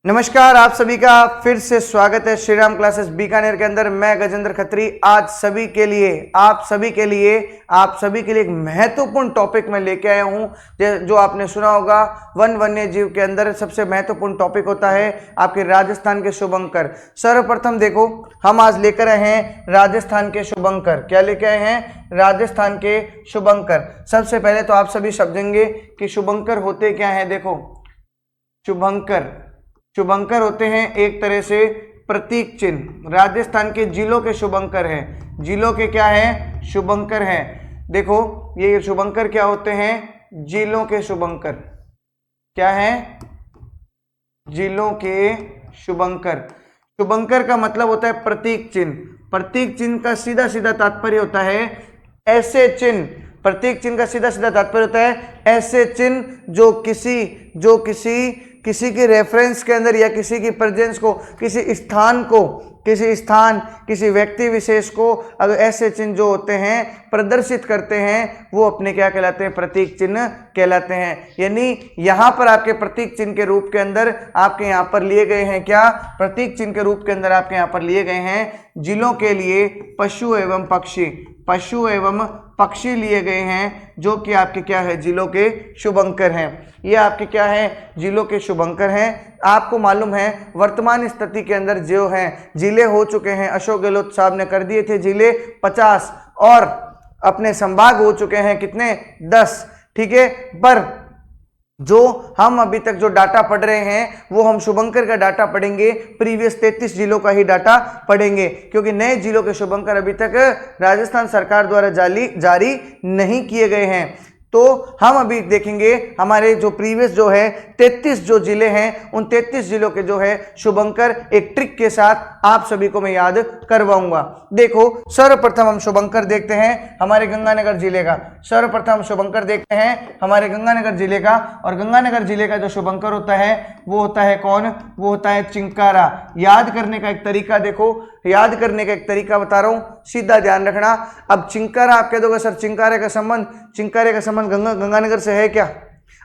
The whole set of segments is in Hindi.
नमस्कार, आप सभी का फिर से स्वागत है श्री राम क्लासेस बीकानेर के अंदर। मैं गजेंद्र खत्री आज आप सभी के लिए एक महत्वपूर्ण टॉपिक में लेके आया हूं। जो आपने सुना होगा, वन वन्य जीव के अंदर सबसे महत्वपूर्ण टॉपिक होता है आपके राजस्थान के शुभंकर। सर्वप्रथम देखो, हम आज लेकर आए हैं राजस्थान के शुभंकर। क्या लेके आए हैं? राजस्थान के शुभंकर। सबसे पहले तो आप सभी समझेंगे कि शुभंकर होते क्या हैं। देखो, शुभंकर होते हैं एक तरह से प्रतीक चिन्ह। राजस्थान के जिलों के शुभंकर हैं। जिलों के क्या है? शुभंकर हैं। देखो, ये शुभंकर क्या होते हैं? जिलों के शुभंकर। क्या है? जिलों के शुभंकर। शुभंकर का मतलब होता है प्रतीक चिन्ह। प्रतीक चिन्ह का सीधा सीधा तात्पर्य होता है ऐसे चिन्ह। प्रतीक चिन्ह का सीधा सीधा तात्पर्य होता है ऐसे चिन्ह जो किसी के रेफरेंस के अंदर या किसी की प्रेजेंस को, किसी व्यक्ति विशेष को अगर ऐसे चिन्ह जो होते हैं प्रदर्शित करते हैं, वो अपने क्या कहलाते हैं? प्रतीक चिन्ह कहलाते हैं। यानी यहाँ पर आपके प्रतीक चिन्ह के रूप के अंदर आपके यहाँ पर लिए गए हैं क्या? प्रतीक चिन्ह के रूप के अंदर आपके यहाँ पर लिए गए हैं जिलों के लिए पशु एवं पक्षी लिए गए हैं, जो कि आपके क्या है? जिलों के शुभंकर हैं। ये आपके क्या है? जिलों के शुभंकर हैं। आपको मालूम है वर्तमान स्थिति के अंदर जो हैं जिले हो चुके हैं, अशोक गहलोत साहब ने कर दिए थे जिले 50 और अपने संभाग हो चुके हैं कितने? 10। ठीक है, पर जो हम अभी तक जो डाटा पढ़ रहे हैं वो हम शुभंकर का डाटा पढ़ेंगे, प्रीवियस 33 जिलों का ही डाटा पढ़ेंगे, क्योंकि नए जिलों के शुभंकर अभी तक राजस्थान सरकार द्वारा जारी नहीं किए गए हैं। तो हम अभी देखेंगे हमारे जो प्रीवियस जो है 33 जो जिले हैं, उन 33 जिलों के जो है शुभंकर एक ट्रिक के साथ आप सभी को मैं याद करवाऊंगा। देखो, सर्वप्रथम हम शुभंकर देखते हैं हमारे गंगानगर जिले का। और गंगानगर जिले का जो शुभंकर होता है वो होता है कौन? वो होता है चिंकारा। याद करने का एक तरीका देखो, याद करने का एक तरीका बता रहा हूं, सीधा ध्यान रखना। अब चिंकारा आप कह दोगे सर चिंकारे का संबंध गंगानगर से है क्या?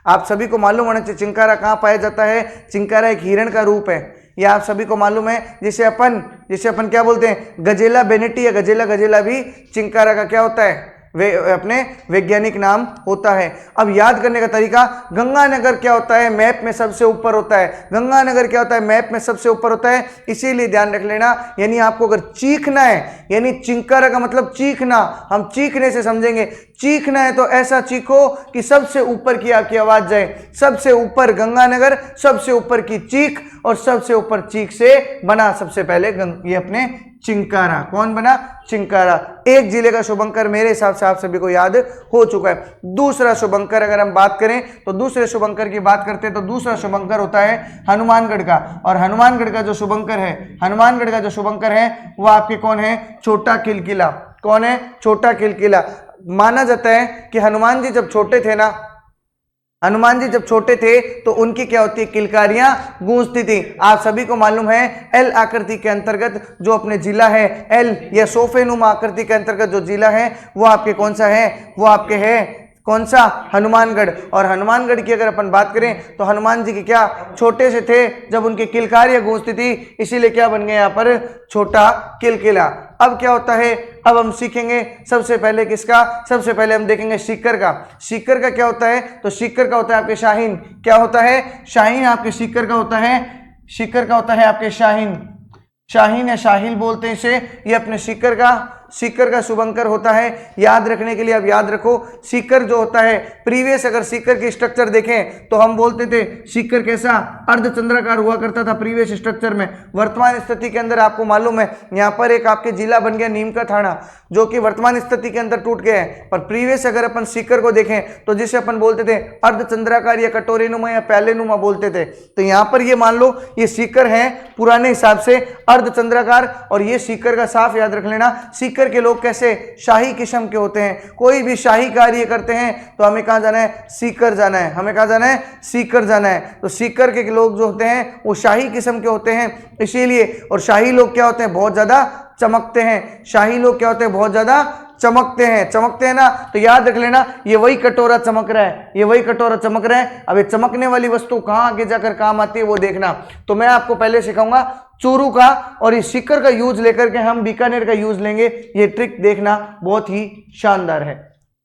आप सभी को मालूम होना चाहिए चिंकारा कहाँ पाया जाता है। चिंकारा एक हिरण का रूप है, यह आप सभी को मालूम है। जिसे अपन क्या बोलते हैं? गजेला बेनेटी या गजेला भी चिंकारा का क्या होता है? वे अपने वैज्ञानिक नाम होता है। अब याद करने का तरीका, गंगानगर क्या होता है? मैप में सबसे ऊपर होता है। गंगानगर क्या होता है? मैप में सबसे ऊपर होता है, इसीलिए ध्यान रख लेना। यानी आपको अगर चीखना है, यानी चिंकारा का मतलब चीखना, हम चीखने से समझेंगे। चीखना है तो ऐसा चीखो कि सबसे ऊपर की आपकी आवाज जाए। सबसे ऊपर गंगानगर, सबसे ऊपर की चीख, और सबसे ऊपर चीख से बना सबसे पहले ये अपने चिंकारा। कौन बना? चिंकारा। एक जिले का शुभंकर मेरे हिसाब से आप सभी को याद हो चुका है। दूसरा शुभंकर अगर हम बात करें तो दूसरे शुभंकर की बात करते हैं तो दूसरा शुभंकर होता है हनुमानगढ़ का। और हनुमानगढ़ का जो शुभंकर है वो आपके कौन है? छोटा किलकिला। कौन है? छोटा किलकिला। माना जाता है कि हनुमान जी जब छोटे थे तो उनकी क्या होती है? किलकारियां गूंजती थी। आप सभी को मालूम है एल आकृति के अंतर्गत जो अपने जिला है, एल या सोफेनुमा आकृति के अंतर्गत जो जिला है वो आपके कौन सा है? वो आपके है कौन सा? हनुमानगढ़। और हनुमानगढ़ की अगर अपन बात करें तो हनुमान जी की क्या छोटे से थे जब उनकी किलकारियां गूंजती थी, इसीलिए क्या बन गए यहाँ पर? छोटा किलकिला। अब क्या होता है? अब हम सीखेंगे सबसे पहले किसका? सबसे पहले हम देखेंगे सीकर का। सीकर का क्या होता है? तो सीकर का होता है आपके शाहीन। क्या होता है? शाहीन। आपके सीकर का होता है आपके शाहीन या शाहिल बोलते हैं इसे। ये अपने सीकर का शुभंकर होता है। याद रखने के लिए अब याद रखो, सीकर जो होता है प्रीवियस अगर सीकर की स्ट्रक्चर देखें तो हम बोलते थे सीकर कैसा? अर्धचंद्राकार हुआ करता था प्रीवियस स्ट्रक्चर में। वर्तमान स्थिति के अंदर आपको मालूम है यहाँ पर एक आपके जिला बन गया नीम का थाना, जो कि वर्तमान स्थिति के अंदर टूट गया है। पर प्रीवियस अगर अपन सीकर को देखें तो जिसे अपन बोलते थे अर्धचंद्राकार या कटोरीनुमा या प्यालेनुमा बोलते थे, तो यहाँ पर ये मान लो ये सीकर है पुराने हिसाब से अर्धचंद्राकार। और ये सीकर का साफ याद रख लेना, सीकर के लोग कैसे? शाही किस्म के होते हैं। कोई भी शाही कार्य करते हैं तो हमें कहाँ जाना है? सीकर जाना है। हमें कहाँ जाना है? सीकर जाना है। तो सीकर के लोग जो होते हैं वो शाही किस्म के होते हैं, इसीलिए। और शाही लोग क्या होते हैं? बहुत ज्यादा चमकते हैं। शाही लोग क्या होते हैं? बहुत ज्यादा चमकते हैं ना, तो याद रख लेना ये वही कटोरा चमक रहा है, ये वही कटोरा चमक रहा है। अब ये चमकने वाली वस्तु कहां आगे जाकर काम आती है वो देखना। तो मैं आपको पहले सिखाऊंगा चूरू का, और इस सीकर का यूज लेकर के हम बीकानेर का यूज लेंगे। ये ट्रिक देखना बहुत ही शानदार है।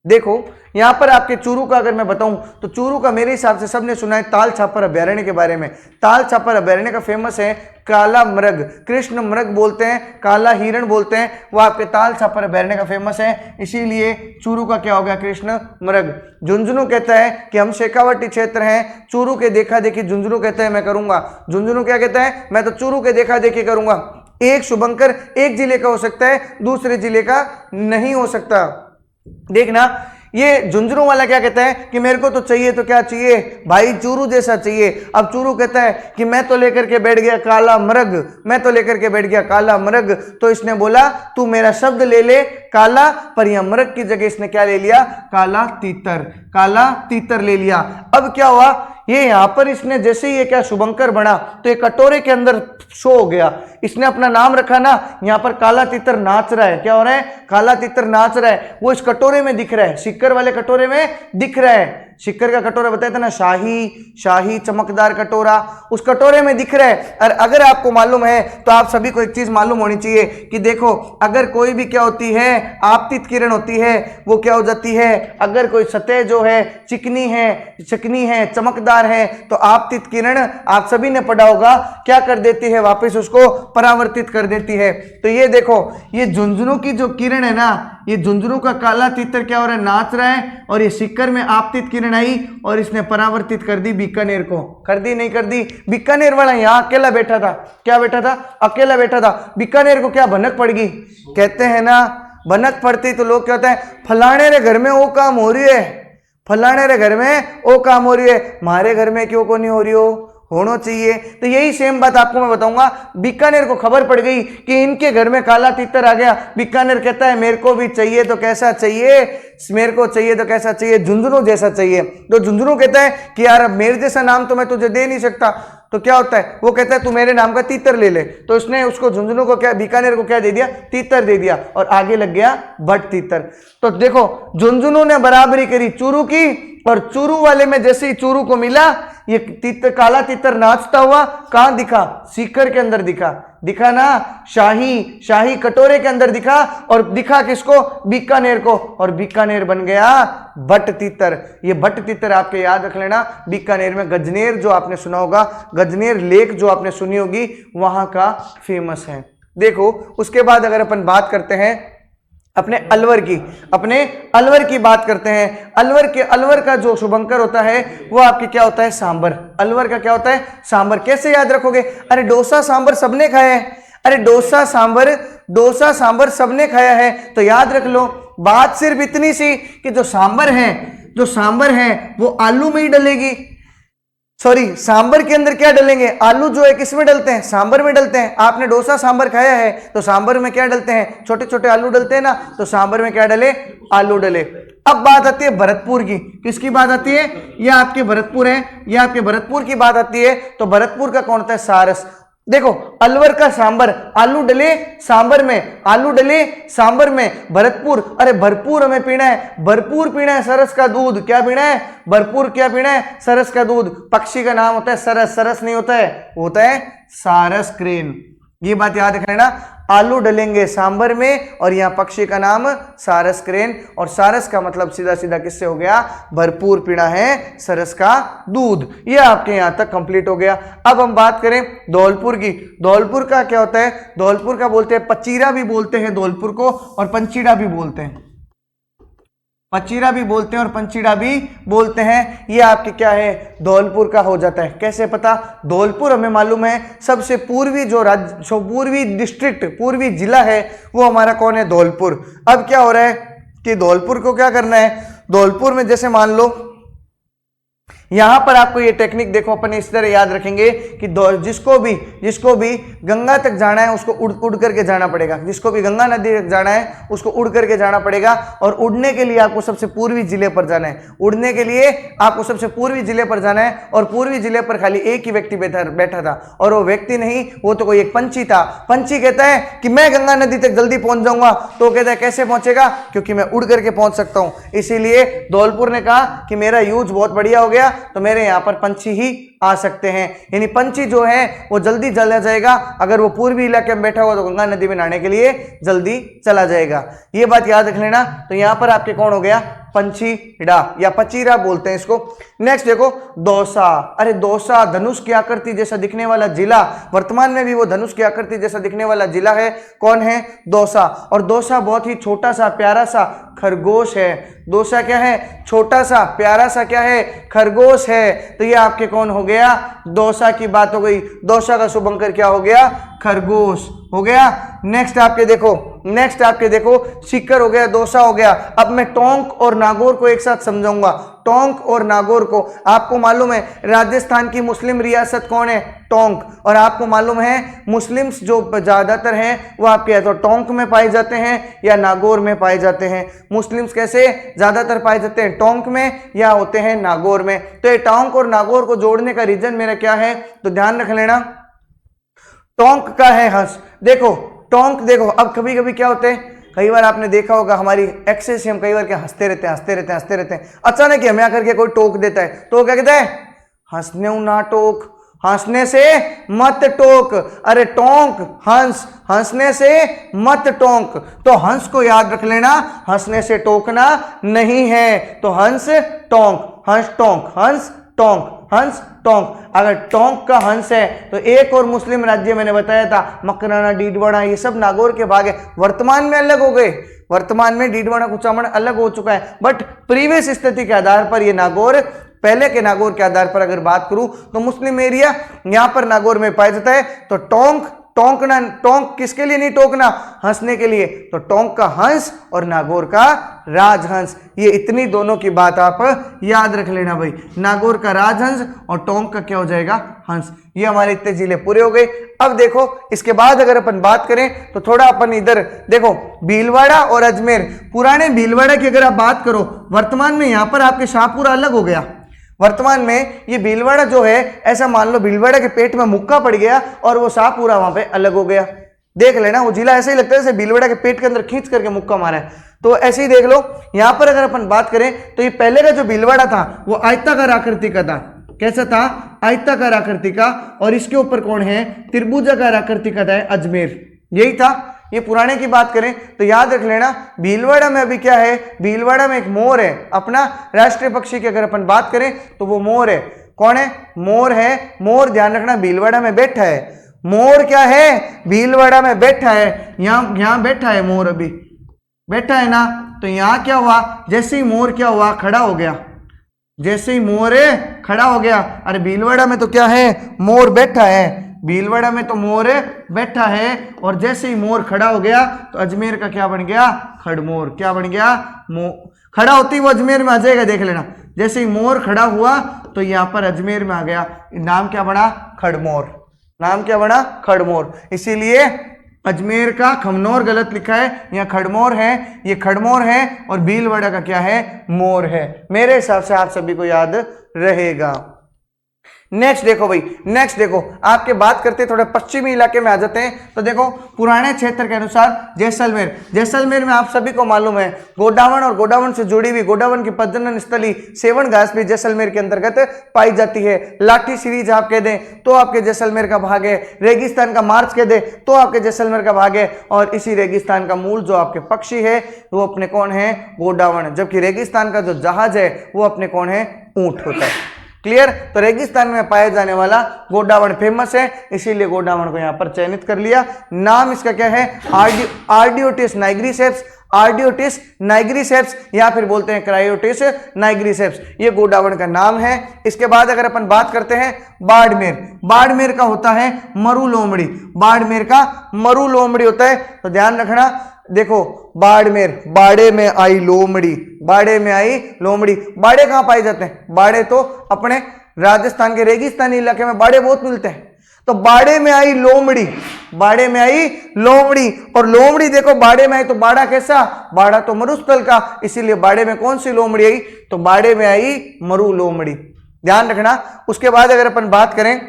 देखो यहां पर आपके चूरू का अगर मैं बताऊं तो चूरू का मेरे हिसाब से सबने सुना है ताल छापर अभ्यारण्य के बारे में। ताल छापर अभ्यारण्य का फेमस है काला मृग, कृष्ण मृग बोलते हैं, काला हिरण बोलते हैं, वो आपके ताल छापर अभ्यारण्य का फेमस है, इसीलिए चूरू का क्या हो गया कृष्ण मृग। झुंझुनू कहता है कि हम शेखावटी क्षेत्र हैं, चूरू के देखा देखी झुंझुनू कहता है मैं करूंगा। झुंझुनू क्या कहता है, मैं तो चूरू के देखा देखी करूंगा। एक शुभंकर एक जिले का हो सकता है, दूसरे जिले का नहीं हो सकता। देखना ये झुंझुनू वाला क्या कहता है कि मेरे को तो चाहिए तो क्या चाहिए भाई, चूरू जैसा चाहिए। अब चूरू कहता है कि मैं तो लेकर के बैठ गया काला मृग, मैं तो लेकर के बैठ गया काला मृग। तो इसने बोला तू मेरा शब्द ले ले काला, पर यह मृग की जगह इसने क्या ले लिया, काला तीतर, काला तीतर ले लिया। अब क्या हुआ, ये यहां पर इसने जैसे ही ये क्या शुभंकर बना तो ये कटोरे के अंदर शो हो गया, इसने अपना नाम रखा ना। यहां पर काला तीतर नाच रहा है, क्या हो रहा है, काला तीतर नाच रहा है, वो इस कटोरे में दिख रहा है, सिक्कर वाले कटोरे में दिख रहा है। सिक्कर का कटोरा बताया था ना, शाही चमकदार कटोरा, उस कटोरे में दिख रहा है। और अगर आपको मालूम है तो आप सभी को एक चीज मालूम होनी चाहिए कि देखो अगर कोई भी क्या होती है आपतित किरण होती है वो क्या हो जाती है, अगर कोई सतह जो है चिकनी है चमकदार है तो आपतित किरण आप सभी ने पढ़ा होगा क्या कर देती है, वापस उसको परावर्तित कर देती है। तो ये देखो ये झुंझुनू की जो किरण है ना, ये झुंझुनू का काला तीतर क्या हो रहा है, नाच रहा है, और ये सिक्कर में आपतित किरण आई और इसने परावर्तित कर दी बीकानेर को। कर दी नहीं कर दी, बीकानेर वाला यहां अकेला बैठा था, क्या बैठा था, अकेला बैठा था। बीकानेर को क्या भनक पड़ गई, कहते हैं ना भनक पड़ती तो लोग क्या होता है, फलाने रे घर में वो काम हो रही है, फलाने रे घर में वो काम हो रही है, हमारे घर में क्यों को नहीं हो रही हो, होना चाहिए। तो यही सेम बात आपको मैं बताऊंगा, बीकानेर को खबर पड़ गई कि इनके घर में काला तीतर आ गया। बीकानेर कहता है मेरे को भी चाहिए तो कैसा चाहिए, मेरे को चाहिए तो कैसा चाहिए, झुंझुनू जैसा चाहिए। तो झुंझुनू कहता है कि यार अब मेरे जैसा नाम तो मैं तुझे दे नहीं सकता। तो क्या होता है, वो कहता है तू मेरे नाम का तीतर ले ले। तो इसने उसको झुंझुनू को क्या, बीकानेर को क्या दे दिया, तीतर दे दिया, और आगे लग गया भट्ट तीतर। तो देखो झुंझुनू ने बराबरी करी चूरू की, और चूरू वाले में जैसे ही चूरू को मिला ये तीतर, काला तीतर नाचता हुआ कहां दिखा, सीकर के अंदर दिखा ना, शाही कटोरे के अंदर दिखा, और दिखा किसको, बीकानेर को, और बीकानेर बन गया भट्ट तीतर। ये भट्ट तीतर आपके याद रख लेना, बीकानेर में गजनेर जो आपने सुना होगा, गजनेर लेक जो आपने सुनी होगी वहां का फेमस है। देखो उसके बाद अगर अपन बात करते हैं अपने अलवर की बात करते हैं। अलवर का जो शुभंकर होता है वो आपके क्या होता है, सांबर। अलवर का क्या होता है, सांबर। कैसे याद रखोगे, अरे डोसा सांबर सबने खाया है, अरे डोसा सांबर सबने खाया है। तो याद रख लो बात सिर्फ इतनी सी कि जो सांबर है वो आलू में ही डलेगी, सॉरी सांबर के अंदर क्या डलेंगे, आलू जो है किसमें डलते हैं, सांबर में डलते हैं। आपने डोसा सांबर खाया है तो सांबर में क्या डलते हैं, छोटे छोटे आलू डलते हैं ना, तो सांबर में क्या डले, आलू डले। अब बात आती है भरतपुर की, किसकी बात आती है, यह आपके भरतपुर है, यह आपके भरतपुर की बात आती है। तो भरतपुर का कौन होता है, सारस। देखो अलवर का सांबर, आलू डले सांबर में, भरतपुर, अरे भरपूर हमें पीना है, भरपूर पीना है सरस का दूध। क्या पीना है, भरपूर क्या पीना है, सरस का दूध। पक्षी का नाम होता है सरस, सरस नहीं होता है, होता है सारस क्रेन। ये बात याद रखना, आलू डलेंगे सांबर में, और यहां पक्षी का नाम सारस क्रेन, और सारस का मतलब सीधा सीधा किससे हो गया, भरपूर पीना है सरस का दूध। ये आपके यहां तक कंप्लीट हो गया। अब हम बात करें धौलपुर की। धौलपुर का क्या होता है, धौलपुर का बोलते हैं पचीरा भी बोलते हैं धौलपुर को, और पंचीड़ा भी बोलते हैं, पचीरा भी बोलते हैं और पंचीड़ा भी बोलते हैं। ये आपके क्या है, धौलपुर का हो जाता है। कैसे पता, धौलपुर हमें मालूम है सबसे पूर्वी जो राज्य, पूर्वी डिस्ट्रिक्ट, पूर्वी जिला है वो हमारा कौन है, धौलपुर। अब क्या हो रहा है कि धौलपुर को क्या करना है, धौलपुर में जैसे मान लो यहां पर आपको ये टेक्निक देखो अपन इस तरह याद रखेंगे कि जिसको भी गंगा तक जाना है उसको उड़ करके जाना पड़ेगा, जिसको भी गंगा नदी तक जाना है उसको उड़ करके जाना पड़ेगा। और उड़ने के लिए आपको सबसे पूर्वी जिले पर जाना है, उड़ने के लिए आपको सबसे पूर्वी जिले पर जाना है। और पूर्वी जिले पर खाली एक ही व्यक्ति बैठा था, और वो व्यक्ति नहीं, वो तो कोई एक पंछी था। पंछी कहता है कि मैं गंगा नदी तक जल्दी पहुंच जाऊंगा, तो कहता है कैसे पहुंचेगा, क्योंकि मैं उड़ करके पहुंच सकता हूं। इसीलिए धौलपुर ने कहा कि मेरा यूज बहुत बढ़िया हो गया, तो मेरे यहां पर पंछी ही आ सकते हैं। यानी पंछी जो है वो जल्दी चला जाएगा, अगर वो पूर्वी इलाके में बैठा हुआ तो गंगा नदी में नहाने के लिए जल्दी चला जाएगा। ये बात याद रख लेना। तो यहां पर आपके कौन हो गया, पंचीड़ा या पचीरा बोलते हैं इसको। नेक्स्ट देखो दौसा। अरे दौसा धनुष की आकृति जैसा दिखने वाला जिला, वर्तमान में भी वो धनुष की आकृति जैसा दिखने वाला जिला है। कौन है, दौसा। और दौसा बहुत ही छोटा सा प्यारा सा खरगोश है। दौसा क्या है, छोटा सा प्यारा सा क्या है, खरगोश है। तो ये आपके कौन हो गया, दौसा की बात हो गई। दौसा का शुभंकर क्या हो गया, खरगोश हो गया। नेक्स्ट आपके देखो सीकर हो गया, दौसा हो गया। अब मैं टोंक और नागौर को एक साथ समझाऊंगा। टोंक और नागौर को आपको मालूम है राजस्थान की मुस्लिम रियासत कौन है, टोंक। और आपको मालूम है मुस्लिम्स जो ज्यादातर हैं वो आपके या तो टोंक में पाए जाते हैं या नागौर में पाए जाते हैं। मुस्लिम्स कैसे ज्यादातर पाए जाते हैं, टोंक में या होते हैं नागौर में। तो ये टोंक और नागौर को जोड़ने का रीजन मेरा क्या है, तो ध्यान रख लेना, टोंक का है हंस। देखो टोंक देखो, अब कभी कभी क्या होते हैं, कई बार आपने देखा होगा हमारी एक्सेस से हम कई बार क्या हंसते रहते हैं, अचानक ही हमें आकर के कोई टोक देता है, तो क्या कहते हैं, हंसने ना टोक, हंसने से मत टोक। अरे टोंक हंस, हंसने से मत टोंक। तो हंस को याद रख लेना, हंसने से टोकना नहीं है। तो हंस टोंक, हंस टोंक, हंस टोंक, हंस टोंक। अगर टोंक का हंस है तो एक और मुस्लिम राज्य मैंने बताया था मकराना, डीडवाना, ये सब नागौर के भाग है। वर्तमान में अलग हो गए, वर्तमान में डीडवाना कुचामन अलग हो चुका है, बट प्रीवियस स्थिति के आधार पर ये नागौर, पहले के नागौर के आधार पर अगर बात करूं तो मुस्लिम एरिया यहां पर नागौर में पाया जाता है। तो टोंकना, टोंक किसके लिए नहीं टोकना, हंसने के लिए। तो टोंक का हंस और नागौर का राजहंस, ये इतनी दोनों की बात आप याद रख लेना भाई। नागौर का राजहंस और टोंक का क्या हो जाएगा, हंस। ये हमारे इतने जिले पूरे हो गए। अब देखो इसके बाद अगर अपन बात करें तो थोड़ा अपन इधर देखो, भीलवाड़ा और अजमेर। पुराने भीलवाड़ा की अगर आप बात करो, वर्तमान में यहां पर आपके शाहपुरा अलग हो गया। वर्तमान में ये भीलवाड़ा जो है, ऐसा मान लो भीलवाड़ा के पेट में मुक्का पड़ गया और वो शाहपुरा वहां पे अलग हो गया। देख लेना वो जिला ऐसे ही लगता है जैसे भीलवाड़ा के पेट के अंदर खींच करके मुक्का मारा है। तो ऐसे ही देख लो यहां पर अगर अपन बात करें तो ये पहले का जो भीलवाड़ा था वो आयताकार आकृति का था। कैसा था, आयताकार आकृति का। और इसके ऊपर कौन है, त्रिभुजाकार आकृति का था अजमेर, यही था। ये पुराने की बात करें तो याद रख लेना, भीलवाड़ा में अभी क्या है, भीलवाड़ा में एक मोर है, अपना राष्ट्रीय पक्षी की अगर अपन बात करें तो वो मोर है। कौन है, मोर है। मोर ध्यान रखना भीलवाड़ा में बैठा है। मोर क्या है, भीलवाड़ा में बैठा है। यहां बैठा है मोर, अभी बैठा है ना। तो यहां क्या हुआ, जैसे ही मोर क्या हुआ, खड़ा हो गया। जैसे ही मोर खड़ा हो गया, अरे भीलवाड़ा में तो क्या है, मोर बैठा है। भीलवाड़ा में तो मोर बैठा है, और जैसे ही मोर खड़ा हो गया तो अजमेर का क्या बन गया, खड़मोर। क्या बन गया, खड़ा होती ही वो अजमेर में आ जाएगा, देख लेना। जैसे ही मोर खड़ा हुआ तो यहां पर अजमेर में आ गया, नाम क्या बना, खड़मोर। नाम क्या बना, खड़मोर। इसीलिए अजमेर का खमनोर गलत लिखा है, यहाँ खड़मोर है, ये खड़मोर है, और भीलवाड़ा का क्या है, मोर है। मेरे हिसाब से आप सभी को याद रहेगा। नेक्स्ट देखो भाई, नेक्स्ट देखो, आपके बात करते थोड़े पश्चिमी इलाके में आ जाते हैं। तो देखो पुराने क्षेत्र के अनुसार जैसलमेर, जैसलमेर में आप सभी को मालूम है गोडावन और गोडावन से जुड़ी हुई गोडावन की प्रजनन स्थली सेवन घास भी जैसलमेर के अंतर्गत पाई जाती है। लाठी सीरीज आप कह दें तो आपके जैसलमेर का भाग है। रेगिस्तान का मार्च कह दे तो आपके जैसलमेर का भाग है। और इसी रेगिस्तान का मूल जो आपके पक्षी है वो अपने कौन है, गोडावन। जबकि रेगिस्तान का जो जहाज है वो अपने कौन है, ऊंट होता है। क्लियर। तो रेगिस्तान में पाया जाने वाला गोडावन फेमस है, इसीलिए गोडावन को यहां पर चयनित कर लिया। नाम इसका क्या है, आर्डियोटिस नाइग्रीसेप्स, आर्डियोटिस नाइग्रीसेप्स, या फिर बोलते हैं क्रायोटिस नाइग्रीसेप्स, ये गोडावन का नाम है। इसके बाद अगर अपन बात करते हैं बाड़मेर, बाड़मेर का होता है मरु लोमड़ी, बाड़मेर का मरु लोमड़ी होता है। तो ध्यान रखना, देखो बाड़मेर, बाड़े में आई लोमड़ी, बाड़े में आई लोमड़ी। बाड़े कहाँ पाए जाते हैं? बाड़े तो अपने राजस्थान के रेगिस्तानी इलाके में बाड़े बहुत मिलते हैं। तो बाड़े में आई लोमड़ी, बाड़े में आई लोमड़ी। और लोमड़ी देखो बाड़े में आई तो बाड़ा कैसा? बाड़ा तो मरुस्थल का, इसीलिए बाड़े में कौन सी लोमड़ी आई? तो बाड़े में आई मरु लोमड़ी, ध्यान रखना। उसके बाद अगर अपन बात करें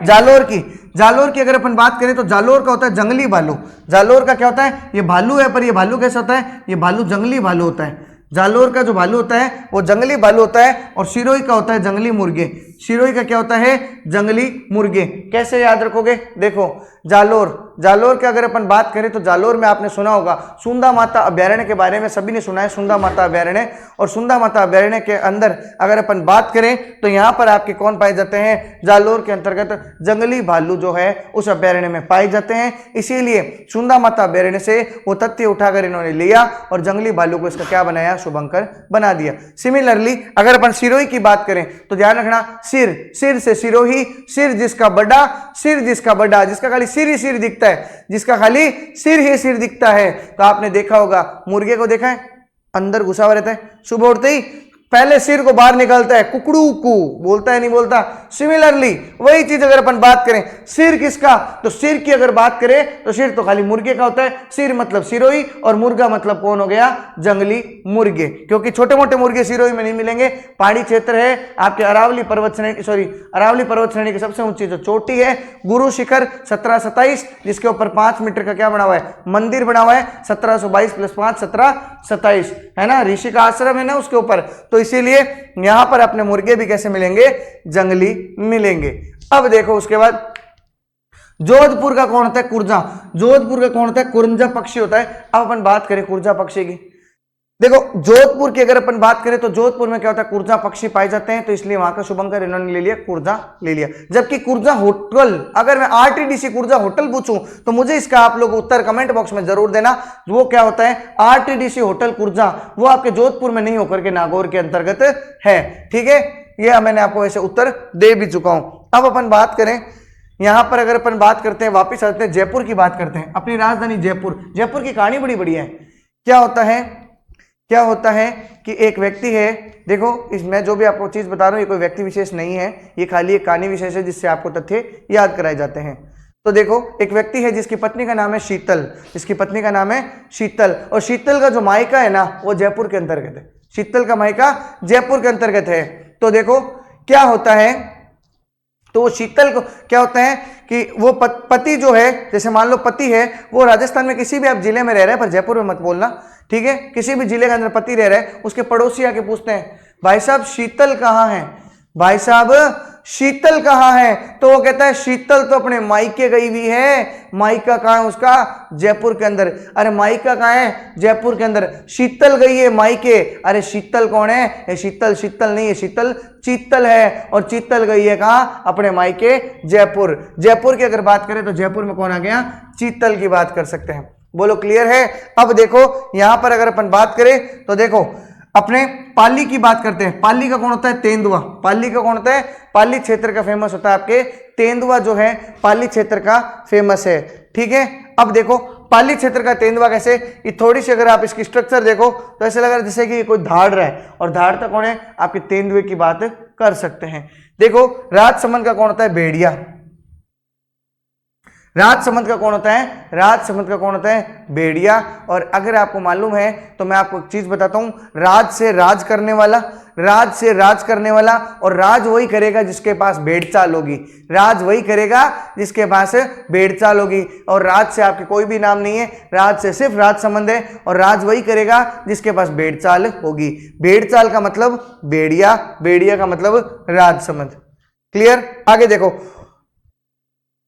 जालोर की, जालोर की अगर अपन बात करें तो जालोर का होता है जंगली भालू। जालोर का क्या होता है? ये भालू है, पर ये भालू कैसा होता है? ये भालू जंगली भालू होता है। जालोर का जो भालू होता है वो जंगली भालू होता है। और सिरोही का होता है जंगली मुर्गे। सिरोही का क्या होता है? जंगली मुर्गे। कैसे याद रखोगे? देखो जालोर, जालोर की अगर अपन बात करें तो जालोर में आपने सुना होगा सुंदा माता अभ्यारण्य के बारे में, सभी ने सुना है सुंदा माता अभ्यारण्य। और सुंदा माता अभ्यारण्य के अंदर अगर अपन बात करें तो यहाँ पर आपके कौन पाए जाते हैं? जालोर के अंतर्गत जंगली भालू जो है उस अभ्यारण्य में पाए जाते हैं। इसीलिए सुंदा माता अभ्यारण्य से वो तथ्य उठाकर इन्होंने लिया और जंगली भालू को इसका क्या बनाया? शुभंकर बना दिया। सिमिलरली अगर अपन सिरोही की बात करें तो ध्यान रखना, सिर, सिर से सिरोही, सिर जिसका बड़ा, सिर जिसका बड़ा, जिसका खाली सिर ही सिर दिखता है, जिसका खाली सिर ही सिर दिखता है। तो आपने देखा होगा मुर्गे को देखा है, अंदर घुसा हुआ रहता है, सुबह उठते ही पहले सिर को बाहर निकालता है, कुकड़ू कू बोलता है, नहीं बोलता। सिमिलरली वही चीज अगर अपन बात करें सिर किसका? तो सिर की अगर बात करें तो सिर तो खाली मुर्गे का होता है। सिर मतलब सिरोही और मुर्गा मतलब कौन हो गया? जंगली मुर्गे। क्योंकि छोटे मोटे मुर्गे सिरोही में नहीं मिलेंगे। पहाड़ी क्षेत्र है आपके अरावली पर्वत श्रेणी, सॉरी अरावली पर्वत श्रेणी की सबसे ऊंची जो चोटी है गुरु शिखर 1727, जिसके ऊपर 5 मीटर का क्या बना हुआ है? मंदिर बना हुआ है। 1722 + 5 1727 है ना, ऋषि का आश्रम है ना उसके ऊपर। तो इसीलिए यहां पर अपने मुर्गे भी कैसे मिलेंगे? जंगली मिलेंगे। अब देखो उसके बाद जोधपुर का कौन होता है? कुर्जा। जोधपुर का कौन होता है? कुरंजा पक्षी होता है। अब अपन बात करें कुर्जा पक्षी की, देखो जोधपुर की अगर अपन बात करें तो जोधपुर में क्या होता है? कुर्जा पक्षी पाए जाते हैं, तो इसलिए वहां का शुभंकर इन्होंने ले लिया, कुर्जा ले लिया। जबकि कुर्जा होटल, अगर मैं आरटीडीसी कुर्जा होटल पूछूं तो मुझे इसका आप लोग उत्तर कमेंट बॉक्स में जरूर देना। वो क्या होता है? आरटीडीसी होटल कुर्जा, वो आपके जोधपुर में नहीं होकर के नागौर के अंतर्गत है। ठीक है, ये मैंने आपको ऐसे उत्तर दे भी चुका हूं। अब अपन बात करें यहां पर, अगर अपन बात करते हैं, वापिस आते हैं जयपुर की बात करते हैं, अपनी राजधानी जयपुर। जयपुर की कहानी बड़ी बढ़िया है। क्या होता है? क्या होता है कि एक व्यक्ति है, देखो मैं जो भी आपको चीज बता रहा हूं ये कोई व्यक्ति विशेष नहीं है, ये खाली एक कहानी विशेष है जिससे आपको तथ्य याद कराए जाते हैं। तो देखो एक व्यक्ति है जिसकी पत्नी का नाम है शीतल, जिसकी पत्नी का नाम है शीतल, और शीतल का जो मायका है ना वो जयपुर के अंतर्गत है। शीतल का मायका जयपुर के अंतर्गत है। तो देखो क्या होता है, तो वो शीतल को क्या होता है कि वो पति जो है, जैसे मान लो पति है वो राजस्थान में किसी भी आप जिले में रह रहे हैं, पर जयपुर में मत बोलना, ठीक है, किसी भी जिले के अंदर पति रह रहा है, उसके पड़ोसी आके पूछते हैं भाई साहब शीतल कहाँ है, भाई साहब शीतल कहाँ है? तो वो कहता है शीतल तो अपने मायके गई हुई है। मायका कहाँ है उसका? जयपुर के अंदर। अरे मायका कहाँ है? जयपुर के अंदर। शीतल गई है मायके। अरे शीतल कौन है? ये शीतल शीतल नहीं है, शीतल चीतल है, और चीतल गई है कहाँ? अपने मायके जयपुर। जयपुर की अगर बात करें तो जयपुर में कौन आ गया? चीतल की बात कर सकते हैं। बोलो क्लियर है? अब देखो यहां पर अगर अपन बात करें तो देखो अपने पाली की बात करते हैं। पाली का कौन होता है? तेंदुआ। पाली का कौन होता है? पाली क्षेत्र का फेमस होता है आपके तेंदुआ जो है पाली क्षेत्र का फेमस है। ठीक है, अब देखो पाली क्षेत्र का तेंदुआ कैसे, ये थोड़ी सी अगर आप इसकी स्ट्रक्चर देखो तो ऐसे लग रहा है जैसे कि कोई धाड़ रहा है, और धाड़ता कौन है? आपके तेंदुए की बात कर सकते हैं। देखो राजसमंद का कौन होता है? भेड़िया। राजसमंद का कौन होता है? राजसमंद का कौन होता है? भेड़िया। और अगर आपको मालूम है तो मैं आपको एक चीज बताता हूं, राज से राज करने वाला, राज से राज करने वाला, और राज वही करेगा जिसके पास भेड़चाल होगी। राज वही करेगा जिसके पास भेड़चाल होगी, और राज से आपके कोई भी नाम नहीं है, राज से सिर्फ राजसमंद है, और राज वही करेगा जिसके पास भेड़चाल होगी। भेड़चाल का मतलब भेड़िया, भेड़िया का मतलब राजसमंद। क्लियर? आगे देखो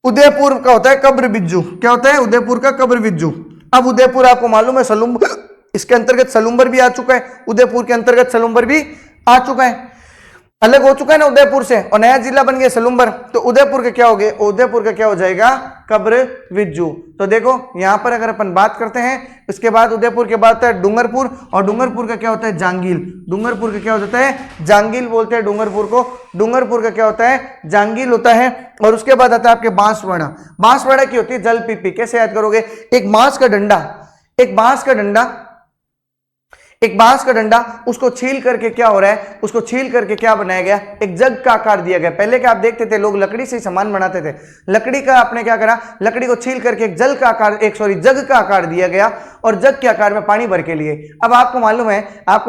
उदयपुर का होता है कब्र बिज्जू। क्या होता है? उदयपुर का कब्र बिज्जू। अब उदयपुर आपको मालूम है सलुम्बर, इसके अंतर्गत सलुम्बर भी आ चुका है, उदयपुर के अंतर्गत सलुम्बर भी आ चुका है, अलग हो चुका है ना उदयपुर से, और नया जिला बन गया सलुम्बर। तो उदयपुर के क्या हो गए? उदयपुर का क्या हो जाएगा? कब्र बिज्जू। तो देखो यहां पर अगर अपन बात करते हैं, इसके बाद उदयपुर के बाद होता है डूंगरपुर, और डूंगरपुर का क्या होता है? जांगील। डूंगरपुर का क्या होता है? जांगील बोलते हैं डूंगरपुर को। डूंगरपुर का क्या होता है? जांगील होता है। और उसके बाद आता है आपके बांसवाड़ा। बांसवाड़ा की होती है जल पीपी। कैसे याद करोगे? एक बांस का डंडा, एक बांस का डंडा, उसको छील करके क्या हो रहा है, उसको छील करके क्या बनाया गया, एक जग का आकार दिया गया। पहले क्या आप देखते थे, लोग लकड़ी से सामान बनाते थे, लकड़ी का आपने क्या करा, लकड़ी को छील करके एक जग का आकार दिया गया और जग के आकार में पानी भर के लिए। अब आपको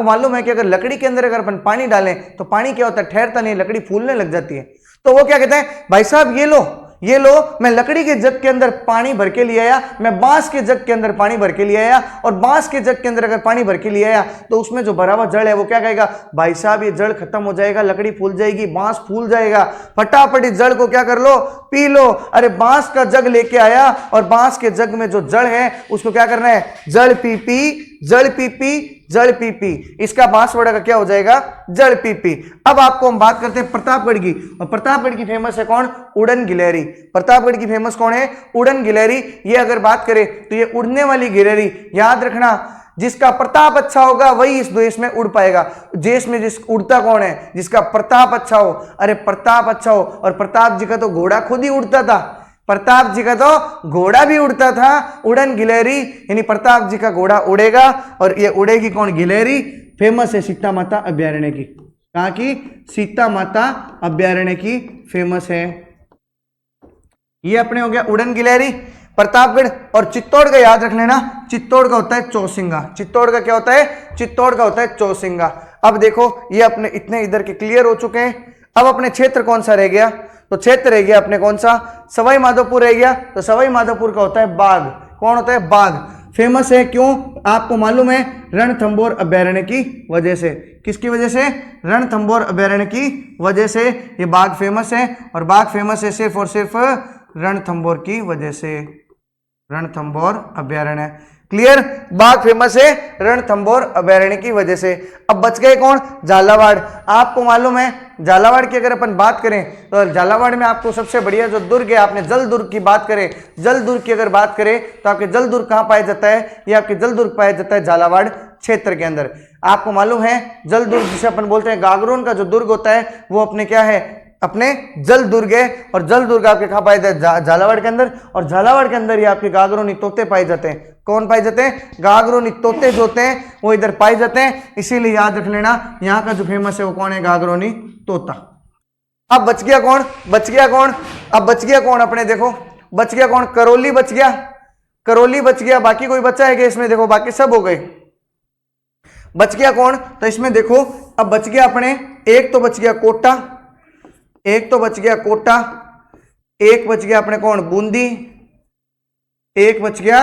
मालूम है कि अगर लकड़ी के अंदर अगर अपन पानी डालें तो पानी क्या होता है, ठहरता नहीं, लकड़ी फूलने लग जाती है। तो वो क्या कहते हैं, भाई साहब ये लो, मैं लकड़ी के जग के अंदर पानी भर के ले आया, मैं बांस के जग के अंदर पानी भर के ले आया, और बांस के जग के अंदर अगर पानी भर के ले आया तो उसमें जो भरा हुआ जड़ है वो क्या कहेगा, भाई साहब ये जड़ खत्म हो जाएगा, लकड़ी फूल जाएगी, बांस फूल जाएगा, फटाफट इस जड़ को क्या कर लो, पी लो। अरे बांस का जग लेके आया और बांस के जग में जो जड़ है उसको क्या करना है, जड़ पी पी, इसका बांसवाड़ा का क्या हो जाएगा, जड़ पी पी। अब आपको हम बात करते हैं प्रतापगढ़ की, और प्रतापगढ़ की फेमस है कौन, उड़न गिलहरी। प्रतापगढ़ की फेमस कौन है, उड़न गिलहरी। ये अगर बात करें तो ये उड़ने वाली गिलहरी, याद रखना, जिसका प्रताप अच्छा होगा वही इस देश में उड़ पाएगा। देश में जिस उड़ता कौन है, जिसका प्रताप अच्छा हो। अरे प्रताप अच्छा हो, और प्रताप जी का तो घोड़ा खुद ही उड़ता था, प्रताप जी का तो घोड़ा भी उड़ता था। उड़न गिलहरी यानी प्रताप जी का घोड़ा उड़ेगा, और ये उड़ेगी कौन, गिलहरी। फेमस है सीता माता अभ्यारण्य की, कहाँ की, सीता माता अभ्यारण्य की फेमस है। ये अपने हो गया उड़न गिलहरी, प्रतापगढ़। और चित्तौड़ का याद रख लेना, चित्तौड़ का होता है चौसिंगा। चित्तौड़ का क्या होता है, चित्तौड़ का होता है चौसिंगा। अब देखो ये अपने इतने इधर के क्लियर हो चुके हैं। अब अपने क्षेत्र कौन सा रह गया, तो क्षेत्र रह गया अपने कौन सा, सवाई माधोपुर रह गया। तो सवाई माधोपुर का होता है बाघ। कौन होता है, बाघ। फेमस है क्यों, आपको मालूम है, रणथंभौर अभ्यारण्य की वजह से। किसकी वजह से, रणथंभौर अभ्यारण्य की वजह से ये बाघ फेमस है। और बाघ फेमस है सिर्फ और सिर्फ रणथंभौर की वजह से, रणथंभौर अभ्यारण्य। क्लियर, बाघ फेमस है रणथंभौर अभ्यारण्य की वजह से। अब बच गए कौन, झालावाड़। आपको मालूम है झालावाड़ की अगर अपन बात करें तो झालावाड़ में आपको सबसे बढ़िया जो दुर्ग है, आपने जल दुर्ग की बात करें, जल दुर्ग की अगर बात करें तो आपके जल दुर्ग कहाँ पाया जाता है, ये आपके जल दुर्ग पाया जाता है झालावाड़ क्षेत्र के अंदर। आपको मालूम है जल दुर्ग जिसे अपन बोलते हैं, गागरोन का जो दुर्ग होता है वो अपने क्या है, अपने जल दुर्ग है। और जल दुर्ग आपके कहाँ पाए जाते हैं, झालावाड़ के अंदर। और झालावाड़ के अंदर ही आपके गागरोनी तोते पाए जाते हैं। कौन पाए जाते हैं, गागरोनी तोते जो होते हैं वो इधर पाए जाते हैं। इसीलिए याद रख लेना यहाँ का जो फेमस है वो कौन है, गागरोनी तोता। अब बच गया कौन, अब बच गया कौन अपने, देखो बच गया कौन, करौली बच गया। बाकी कोई बचा है क्या इसमें, देखो बाकी सब हो गए। बच गया कौन, तो इसमें देखो अब बच गया अपने, एक तो बच गया कोटा, एक बच गया अपने कौन, बूंदी, एक बच गया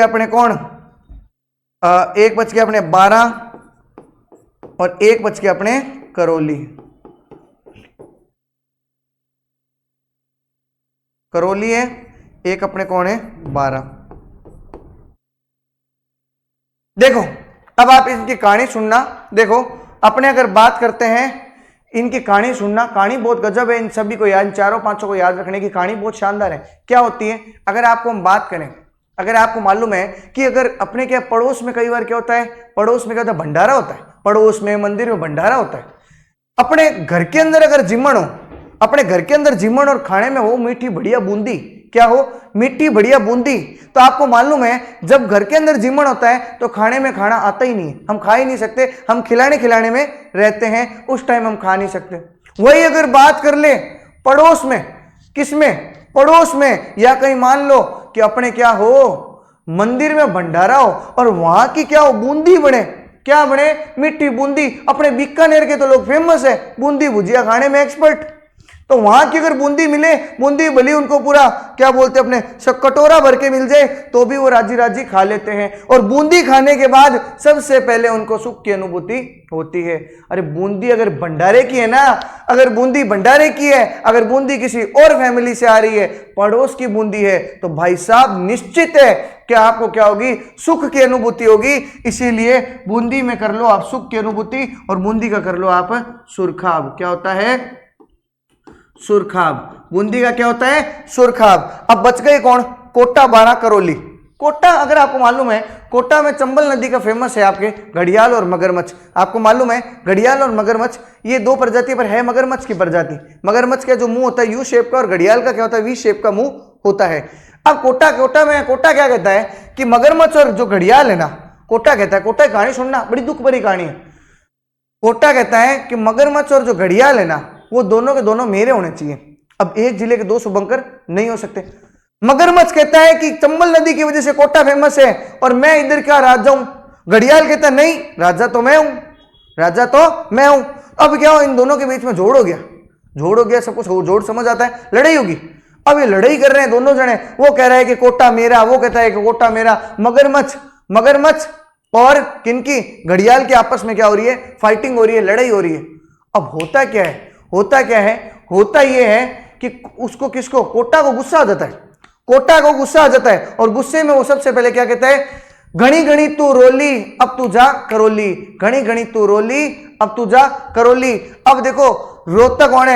अपने कौन, एक बच गया अपने बारां, और एक बच गया अपने करौली। करौली है, एक अपने कौन है, बारां। देखो अब आप इनकी कहानी सुनना। देखो अपने अगर बात करते हैं इनकी कहानी सुनना, कहानी बहुत गजब है। इन सभी को याद, चारों पांचों को याद रखने की कहानी बहुत शानदार है। क्या होती है, अगर आपको हम बात करें, अगर आपको मालूम है कि अगर अपने क्या पड़ोस में कई बार क्या होता है, पड़ोस में क्या होता है, भंडारा होता है, पड़ोस में मंदिर में भंडारा होता है। अपने घर के अंदर अगर जिम्मन हो, अपने घर के अंदर जिम्मन और खाने में हो मीठी बढ़िया बूंदी, क्या हो, मीठी बढ़िया बूंदी। तो आपको मालूम है जब घर के अंदर जिम्मन होता है तो खाने में खाना आता ही नहीं, हम खा ही नहीं सकते, हम खिलाने में रहते हैं, उस टाइम हम खा नहीं सकते। वही अगर बात कर ले पड़ोस में, किसमें, पड़ोस में, या कहीं मान लो कि अपने क्या हो, मंदिर में भंडारा हो और वहां की क्या हो, बूंदी बने, क्या बने, मीठी बूंदी। अपने बीकानेर के तो लोग फेमस है बूंदी भुजिया खाने में एक्सपर्ट। तो वहां की अगर बूंदी मिले, बूंदी भली उनको पूरा क्या बोलते हैं अपने सब कटोरा भर के मिल जाए तो भी वो राजी राजी खा लेते हैं। और बूंदी खाने के बाद सबसे पहले उनको सुख की अनुभूति होती है। अरे बूंदी अगर भंडारे की है ना, अगर बूंदी भंडारे की है, अगर बूंदी किसी और फैमिली से आ रही है, पड़ोस की बूंदी है, तो भाई साहब निश्चित है कि आपको क्या होगी, सुख की अनुभूति होगी। इसीलिए बूंदी में कर लो आप सुख की अनुभूति और बूंदी का कर लो आप सुरखाब। क्या होता है, सुरखाब। बूंदी का क्या होता है, सुरखाब। अब बच गए कौन, कोटा, बारां, करौली। कोटा अगर आपको मालूम है, कोटा में चंबल नदी का फेमस है आपके घड़ियाल और मगरमच्छ। आपको मालूम है घड़ियाल और मगरमच्छ ये दो प्रजाति पर है, मगरमच्छ की प्रजाति। मगरमच्छ का जो मुंह होता है यू शेप का और घड़ियाल का क्या होता है, वी शेप का मुंह होता है। अब कोटा क्या कहता है कि मगरमच्छ और जो घड़ियाल है ना, कोटा कहता है, कोटा की कहानी सुनना, बड़ी दुख भरी कहानी है। कोटा कहता है कि मगरमच्छ और जो घड़ियाल है ना, वो दोनों के दोनों मेरे होने चाहिए। अब एक जिले के दो शुभंकर नहीं हो सकते। मगरमच्छ कहता है कि चंबल नदी की वजह से कोटा फेमस है और मैं इधर का राजा हूं। घड़ियाल कहता है नहीं, राजा तो मैं हूं, राजा तो मैं हूं। अब क्या हो, इन दोनों के बीच में जोड़ हो गया, सब कुछ जोड़ समझ आता है, लड़ाई होगी। अब ये लड़ाई कर रहे हैं दोनों जने, वो कह रहा है कि कोटा मेरा, वो कहता है कि कोटा मेरा। मगरमच्छ और किनकी, घड़ियाल के आपस में क्या हो रही है, फाइटिंग हो रही है, लड़ाई हो रही है। अब होता क्या है, होता ये है कि उसको, किसको, कोटा को गुस्सा आ जाता है, और गुस्से में वो सबसे पहले क्या कहता है, घनी घनी तू रोली अब तू जा करोली, घनी घनी तू रोली अब तू जा करोली। अब देखो रोता कौन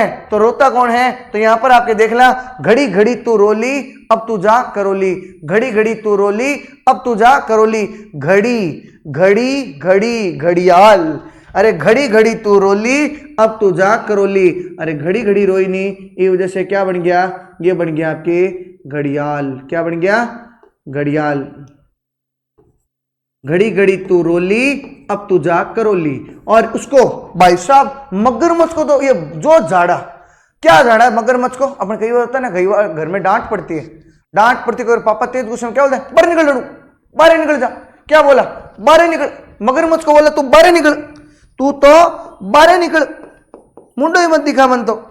है, तो यहां पर आपके देखना, घड़ी घड़ी तू रोली अब तू जा करोली, घड़ी घड़ी तू रोली अब तू जा करोली। घड़ी घड़ियाल, अरे घड़ी घड़ी तू रोली अब तू जा करोली। अरे घड़ी घड़ी रोई नहीं, ये वजह से क्या बन गया, ये बन गया आपके घड़ियाल। क्या बन गया, घड़ियाल। घड़ी घड़ी तू रोली अब तू जा करोली। और उसको भाई साहब मगरमच्छ को तो ये जो झाड़ा, क्या झाड़ा है मगरमच्छ को। अपन कई बार होता है ना, कई बार घर में डांट पड़ती है, और पापा तेज गुस्से में क्या बोलते हैं, बाहर निकल लड़ू, बाहर निकल जा। क्या बोला, बाहर निकल। मगरमच्छ को बोला तू बाहर निकल, तू तो बाहर निकल, मुंडो ही मत दिखा मन तो।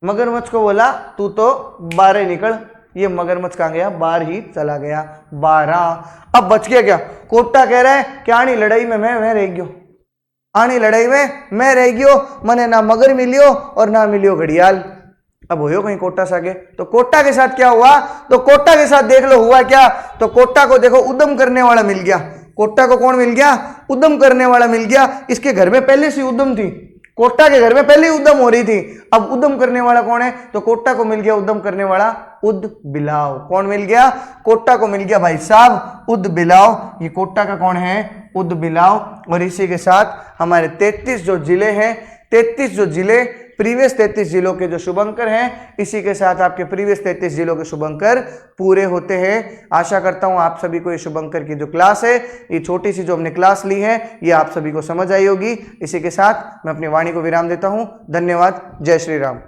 मगरमच्छ को बोला तू तो बाहर निकल, ये मगरमच्छ कहां गया, बाहर ही चला गया, 12। अब बच गया क्या, कोटा कह रहा है कि आनी लड़ाई में मैं रह गयो, आनी लड़ाई में मैं रह गयो, मने ना मगर मिलियो और ना मिलियो घड़ियाल। अब हो कहीं कोटा से आगे, तो कोटा के साथ क्या हुआ, तो कोटा के साथ देख लो हुआ क्या, तो कोटा को देखो उद्यम करने वाला मिल गया। कोटा को कौन मिल गया, उद्यम करने वाला मिल गया। इसके घर में पहले से उद्यम थी, कोटा के घर में पहले ही उद्यम हो रही थी। अब उद्यम करने वाला कौन है, तो कोटा को मिल गया उद्यम करने वाला उदबिलाव। कौन मिल गया, कोटा को मिल गया भाई साहब उदबिलाव। ये कोटा का कौन है, उदबिलाव। और इसी के साथ हमारे 33 जो जिले हैं, 33 जो जिले प्रीवियस 33 जिलों के जो शुभंकर हैं, इसी के साथ आपके प्रीवियस 33 जिलों के शुभंकर पूरे होते हैं। आशा करता हूं आप सभी को ये शुभंकर की जो क्लास है, ये छोटी सी जो हमने क्लास ली है, ये आप सभी को समझ आई होगी। इसी के साथ मैं अपनी वाणी को विराम देता हूं। धन्यवाद। जय श्री राम।